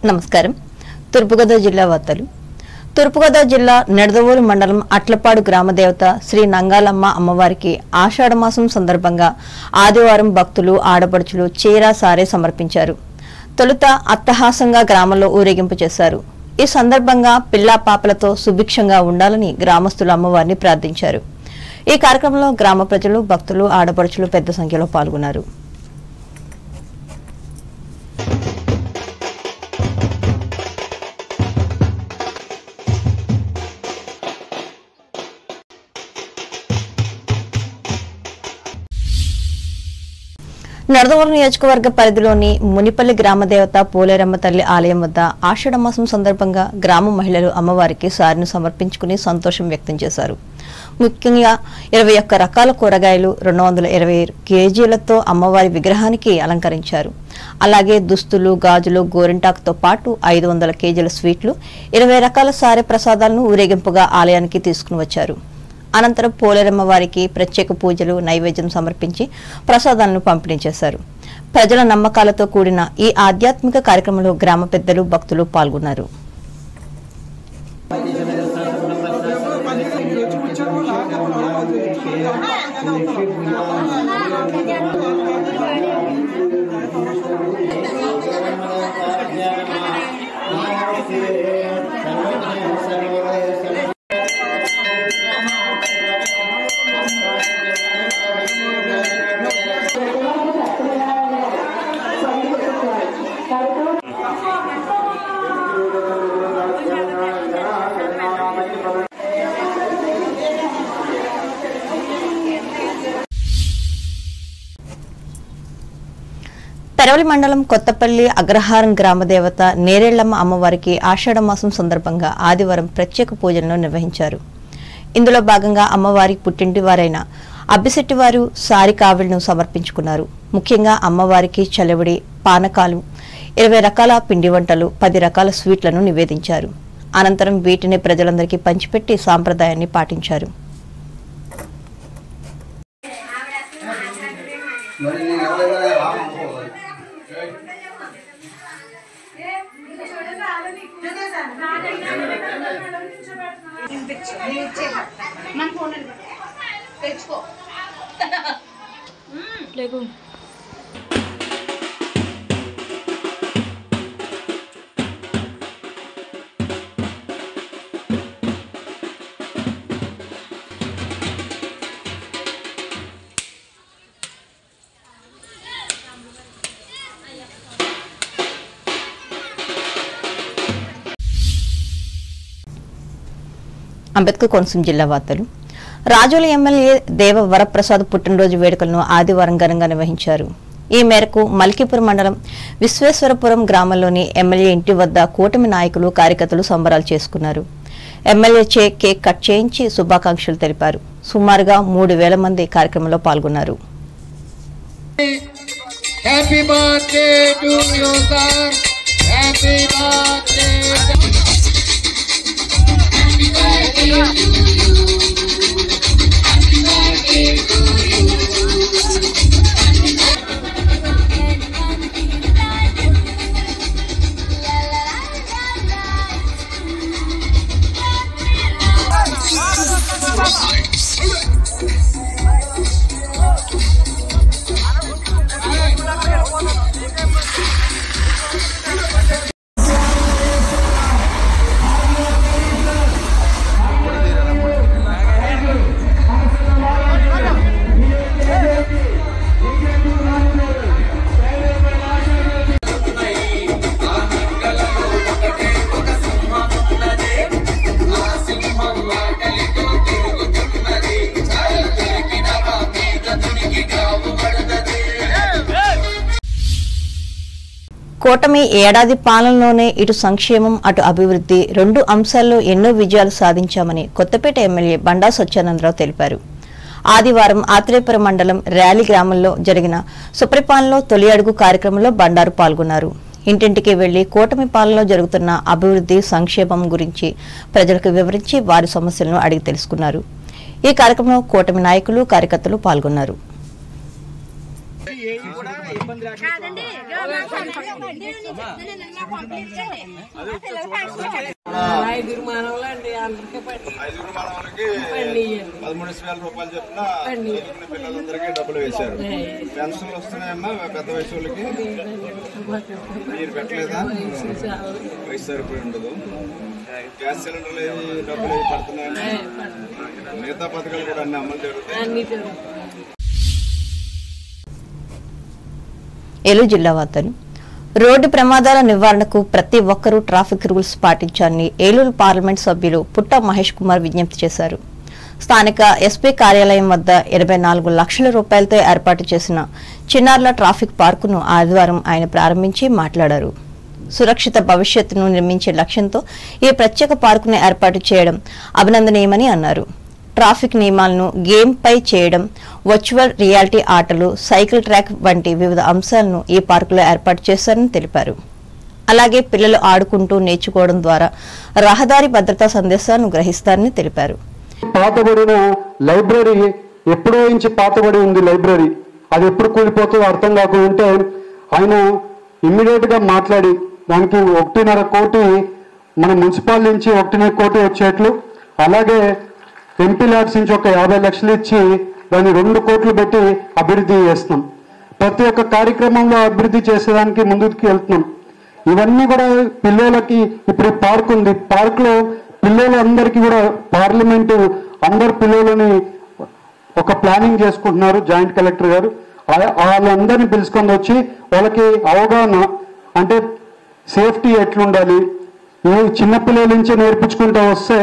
నమస్కారం. తూర్పుగోదావరి జిల్లా వార్తలు. తూర్పుగోదావరి జిల్లా నెడదవోలు మండలం అట్లపాడు గ్రామ దేవత శ్రీ నంగాలమ్మ అమ్మవారికి ఆషాఢ మాసం సందర్భంగా ఆదివారం భక్తులు ఆడపడుచులు చీర సారే సమర్పించారు. తొలుత అట్టహాసంగా గ్రామంలో ఊరేగింపు చేశారు. ఈ సందర్భంగా పిల్లా పాపలతో సుభిక్షంగా ఉండాలని గ్రామస్తులు అమ్మవారిని ప్రార్థించారు. ఈ కార్యక్రమంలో గ్రామ ప్రజలు, భక్తులు, ఆడపడుచులు పెద్ద సంఖ్యలో పాల్గొన్నారు. నెడదవోలు నియోజకవర్గ పరిధిలోని మునిపల్లి గ్రామదేవత పోలేరమ్మ తల్లి ఆలయం వద్ద ఆషాఢ మాసం సందర్భంగా గ్రామ మహిళలు అమ్మవారికి సారిని సమర్పించుకుని సంతోషం వ్యక్తం చేశారు. ముఖ్యంగా 21 రకాల కూరగాయలు 220 కేజీలతో అమ్మవారి విగ్రహానికి అలంకరించారు. అలాగే దుస్తులు, గాజులు, గోరింటాకుతో పాటు 500 కేజీల స్వీట్లు, 20 రకాల సారె ప్రసాదాలను ఊరేగింపుగా ఆలయానికి తీసుకుని వచ్చారు. అనంతరం పోలేరమ్మ వారికి ప్రత్యేక పూజలు, నైవేద్యం సమర్పించి ప్రసాదాలను పంపిణీ చేశారు. ప్రజల నమ్మకాలతో కూడిన ఈ ఆధ్యాత్మిక కార్యక్రమంలో గ్రామ పెద్దలు, భక్తులు పాల్గొన్నారు. పెరవలి మండలం కొత్తపల్లి అగ్రహారం గ్రామదేవత నేరేళ్లమ్మ అమ్మవారికి ఆషాఢ మాసం సందర్భంగా ఆదివారం ప్రత్యేక పూజలను నిర్వహించారు. ఇందులో భాగంగా అమ్మవారి పుట్టింటి వారైన అబ్బిశెట్టివారు సారి కావిళ్లను సమర్పించుకున్నారు. ముఖ్యంగా అమ్మవారికి చలివిడి, పానకాలు, 20 రకాల పిండి వంటలు, 10 రకాల స్వీట్లను నివేదించారు. అనంతరం వీటిని ప్రజలందరికీ పంచిపెట్టి సాంప్రదాయాన్ని పాటించారు. అంబేద్కర్ కోనసీమ జిల్లా వార్తలు. రాజోలు ఎమ్మెల్యే దేవ వరప్రసాద్ పుట్టినరోజు వేడుకలను ఆదివారం ఘనంగా నిర్వహించారు. ఈ మేరకు మల్కీపురం మండలం విశ్వేశ్వరపురం గ్రామంలోని ఎమ్మెల్యే ఇంటి వద్ద కూటమి నాయకులు, కార్యకర్తలు సంబరాలు చేసుకున్నారు. ఎమ్మెల్యే కేక్ కట్ చేయించి శుభాకాంక్షలు తెలిపారు. సుమారుగా 3000 మంది కార్యక్రమంలో పాల్గొన్నారు. కూటమి ఏడాది పాలనలోనే ఇటు సంక్షేమం, అటు అభివృద్ధి 2 అంశాల్లో ఎన్నో విజయాలు సాధించామని కొత్తపేట ఎమ్మెల్యే బండా సత్యానందరావు తెలిపారు. ఆదివారం ఆత్రేయపురం మండలం ర్యాలీ గ్రామంలో జరిగిన సుపరిపాలనలో తొలి అడుగు కార్యక్రమంలో బండారు పాల్గొన్నారు. ఇంటింటికి వెళ్లి కూటమి పాలనలో జరుగుతున్న అభివృద్ధి, సంక్షేమం గురించి ప్రజలకు వివరించి వారి సమస్యలను అడిగి తెలుసుకున్నారు. ఈ కార్యక్రమంలో కూటమి నాయకులు, కార్యకర్తలు పాల్గొన్నారు. ఐదుగురు మానవులకి 13,000 రూపాయలు చొప్పున పిల్లలందరికీ డబ్బులు వేశారు. పెన్షన్లు వస్తున్నాయమ్మా పెద్ద వయసు వాళ్ళకి? మీరు పెట్టలేదా? వయసు సరిపోయి ఉండదు. గ్యాస్ సిలిండర్లు డబ్బులు పడుతున్నాయని మిగతా పథకాలు కూడా అన్ని అమలు జరుగుతాయి. ఏలూరు జిల్లా వార్తలు. రోడ్డు ప్రమాదాల నివారణకు ప్రతి ఒక్కరూ ట్రాఫిక్ రూల్స్ పాటించాలని ఏలూరు పార్లమెంట్ సభ్యులు పుట్ట మహేష్ కుమార్ విజ్ఞప్తి చేశారు. స్థానిక ఎస్పీ కార్యాలయం వద్ద 24 లక్షల రూపాయలతో ఏర్పాటు చేసిన చిన్నారుల ట్రాఫిక్ పార్కును ఆదివారం ఆయన ప్రారంభించి మాట్లాడారు. సురక్షిత భవిష్యత్తును నిర్మించే లక్ష్యంతో ఈ ప్రత్యేక పార్కును ఏర్పాటు చేయడం అభినందనీయమని అన్నారు. ట్రాఫిక్ నియమాలను గేమ్ పై చేయడం, వర్చువల్ రియాలిటీ ఆటలు, సైకిల్ ట్రాక్ వంటి వివిధ అంశాలను ఈ పార్కులో ఏర్పాటు చేశారని తెలిపారు. అలాగే పిల్లలు ఆడుకుంటూ నేర్చుకోవడం ద్వారా రహదారి భద్రతా సందేశాలను గ్రహిస్తారని తెలిపారు. పాతబడిన లైబ్రరీ ఎప్పుడో నుంచి పాతబడి ఉంది. లైబ్రరీ అది ఎప్పుడు కూలిపోతుందో అర్థం కాకుంటే ఆయన ఇమ్మీడియట్ గా మాట్లాడి దానికి 1.5 కోటి మన మున్సిపాల్ నుంచి 1.5 కోటి వచ్చేట్లు, అలాగే ఎంపీ ల్యాబ్స్ నుంచి ఒక 50 లక్షలు ఇచ్చి దాన్ని 2 కోట్లు పెట్టి అభివృద్ధి చేస్తున్నాం. ప్రతి ఒక్క కార్యక్రమంలో అభివృద్ధి చేసేదానికి ముందుకు వెళ్తున్నాం. ఇవన్నీ కూడా పిల్లలకి ఇప్పుడు పార్క్ ఉంది. పార్క్ లో పిల్లలందరికీ కూడా పార్లమెంటు అందరు పిల్లలని ఒక ప్లానింగ్ చేసుకుంటున్నారు. జాయింట్ కలెక్టర్ గారు వాళ్ళందరినీ పిలుచుకొని వచ్చి వాళ్ళకి అవగాహన అంటే సేఫ్టీ ఎట్లుండాలి, చిన్నపిల్లల నుంచి నేర్పించుకుంటూ వస్తే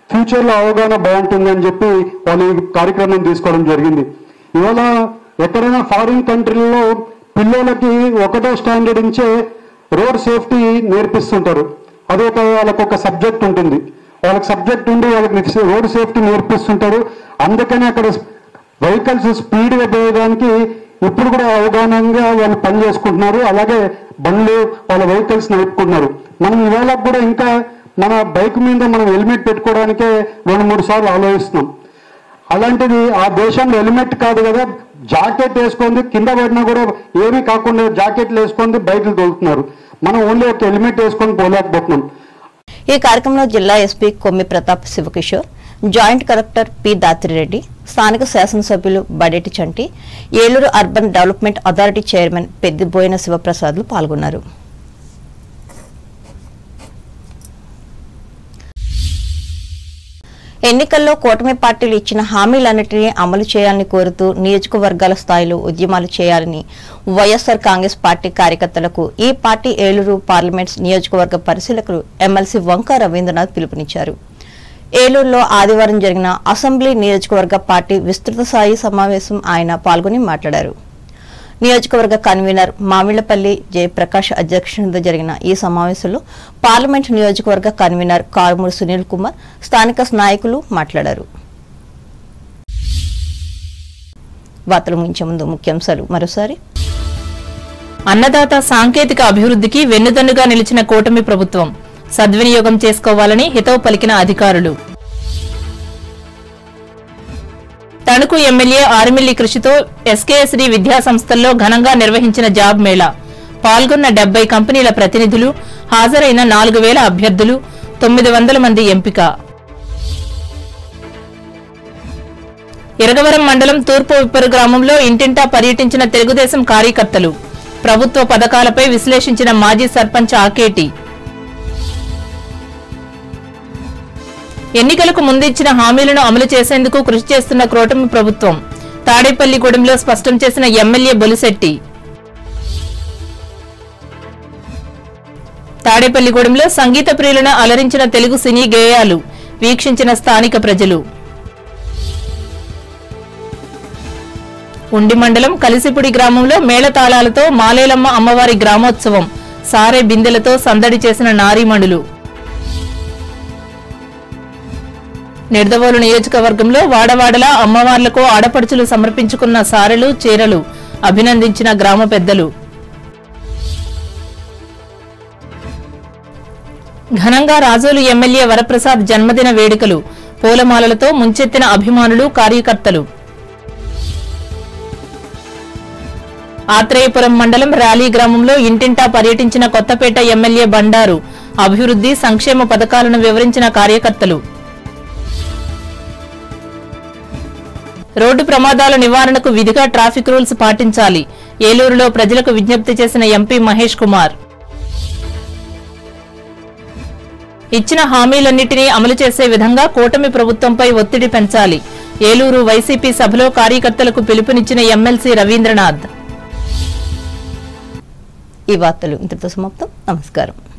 ఫ్యూచర్లో అవగాహన బాగుంటుందని చెప్పి వాళ్ళు ఈ కార్యక్రమం తీసుకోవడం జరిగింది. ఇవాళ ఎక్కడైనా ఫారిన్ కంట్రీల్లో పిల్లలకి 1వ స్టాండర్డ్ నుంచే రోడ్ సేఫ్టీ నేర్పిస్తుంటారు. అదొక వాళ్ళకు ఒక సబ్జెక్ట్ ఉంటుంది. వాళ్ళకి సబ్జెక్ట్ ఉండి వాళ్ళకి రోడ్ సేఫ్టీ నేర్పిస్తుంటారు. అందుకని అక్కడ వెహికల్స్ స్పీడ్గా పోయేదానికి ఇప్పుడు కూడా అవగాహనగా వాళ్ళు పని చేసుకుంటున్నారు. అలాగే బండ్లు వాళ్ళ వెహికల్స్ నడుపుకుంటున్నారు. మనం ఇవాళ కూడా ఇంకా మన బైక్ మీద మనం హెల్మెట్ పెట్టుకోవడానికే 2-3 సార్లు ఆలోచిస్తున్నాం. అలాంటిది ఆ దేశంలో హెల్మెట్ కాదు కదా, జాకెట్ వేసుకుంది కింద పడినా కూడా ఏమీ కాకుండా జాకెట్లు వేసుకుంది బైక్లు తోలుతున్నారు. మనం ఓన్లీ ఒక హెల్మెట్ వేసుకొని పోలేకపోతున్నాం. ఈ కార్యక్రమంలో జిల్లా SP Kommi Pratap Sivakishore, joint collector P Dhatri Reddy, స్థానిక శాసనసభ్యులు Badeti Chanti, Eluru urban development authority chairman Peddiboina శివప్రసాద్లు పాల్గొన్నారు. ఎన్నికల్లో కూటమి పార్టీలు ఇచ్చిన హామీలన్నింటినీ అమలు చేయాలని కోరుతూ నియోజకవర్గాల స్థాయిలో ఉద్యమాలు చేయాలని వైఎస్సార్ కాంగ్రెస్ పార్టీ కార్యకర్తలకు ఈ పార్టీ ఏలూరు పార్లమెంట్ నియోజకవర్గ పరిశీలకులు ఎమ్మెల్సీ వంక రవీంద్రనాథ్ పిలుపునిచ్చారు. ఏలూరులో ఆదివారం జరిగిన అసెంబ్లీ నియోజకవర్గ పార్టీ విస్తృత స్థాయి సమావేశం ఆయన పాల్గొని మాట్లాడారు. నియోజకవర్గ కన్వీనర్ మామిళ్లపల్లి జయప్రకాష్ అధ్యక్షతన జరిగిన ఈ సమావేశంలో పార్లమెంట్ నియోజకవర్గ కన్వీనర్ కారుమూరి సునీల్ కుమార్, స్థానిక నాయకులు మాట్లాడారు. వార్తలు ముగించే ముందు ముఖ్యాంశాలు మరోసారి. అన్నదాత సాంకేతిక అభివృద్ధికి వెన్నుదన్నుగా నిలిచిన కూటమి ప్రభుత్వం సద్వినియోగం చేసుకోవాలని హితవు పలికిన అధికారులు. తణుకు ఎమ్మెల్యే ఆర్మిల్లి కృషితో ఎస్కేఎస్డి విద్యా సంస్థల్లో ఘనంగా నిర్వహించిన జాబ్ మేళా. పాల్గొన్న 70 కంపెనీల ప్రతినిధులు, హాజరైన 4,000 అభ్యర్థులు, 900 మంది ఎంపిక. ఇరగవరం మండలం తూర్పు ఉప్పరు గ్రామంలో ఇంటింటా పర్యటించిన తెలుగుదేశం కార్యకర్తలు. ప్రభుత్వ పథకాలపై విశ్లేషించిన మాజీ సర్పంచ్ ఆకేటి. ఎన్నికలకు ముందిచ్చిన హామీలను అమలు చేసేందుకు కృషి చేస్తున్న కూటమి ప్రభుత్వం. తాడేపల్లిగూడెంలో స్పష్టం చేసిన ఎమ్మెల్యే బొలిశెట్టి. తాడేపల్లిగూడెంలో సంగీత ప్రియులను అలరించిన తెలుగు సినీ గేయాలు వీక్షించిన స్థానిక ప్రజలు. ఉండి మండలం కలిసిపుడి గ్రామంలో మేళతాళాలతో మాలేలమ్మ అమ్మవారి గ్రామోత్సవం. సారే బిందెలతో సందడి చేసిన నారీమణులు. నిడదవోలు నియోజకవర్గంలో వాడవాడలా అమ్మవార్లకు ఆడపడుచులు సమర్పించుకున్న సారెలు, చీరలు అభినందించిన గ్రామ పెద్దలు. ఘనంగా రాజోలు ఎమ్మెల్యే వరప్రసాద్ జన్మదిన వేడుకలు. పూలమాలలతో ముంచెత్తిన అభిమానులు, కార్యకర్తలు. ఆత్రేయపురం మండలం ర్యాలీ గ్రామంలో ఇంటింటా పర్యటించిన కొత్తపేట ఎమ్మెల్యే బండారు అభివృద్ధి సంక్షేమ పథకాలను వివరించిన కార్యకర్తలు. రోడ్డు ప్రమాదాల నివారణకు విధిగా ట్రాఫిక్ రూల్స్ పాటించాలి. ఏలూరులో ప్రజలకు విజ్ఞప్తి చేసిన ఎంపీ మహేష్ కుమార్. ఇచ్చిన హామీలన్నింటినీ అమలు చేసే విధంగా కూటమి ప్రభుత్వంపై ఒత్తిడి పెంచాలి. ఏలూరు వైసీపీ సభలో కార్యకర్తలకు పిలుపునిచ్చిన ఎమ్మెల్సీ రవీంద్రనాథ్. ఈ వార్తలు ఇంతటితో సమాప్తం. నమస్కారం.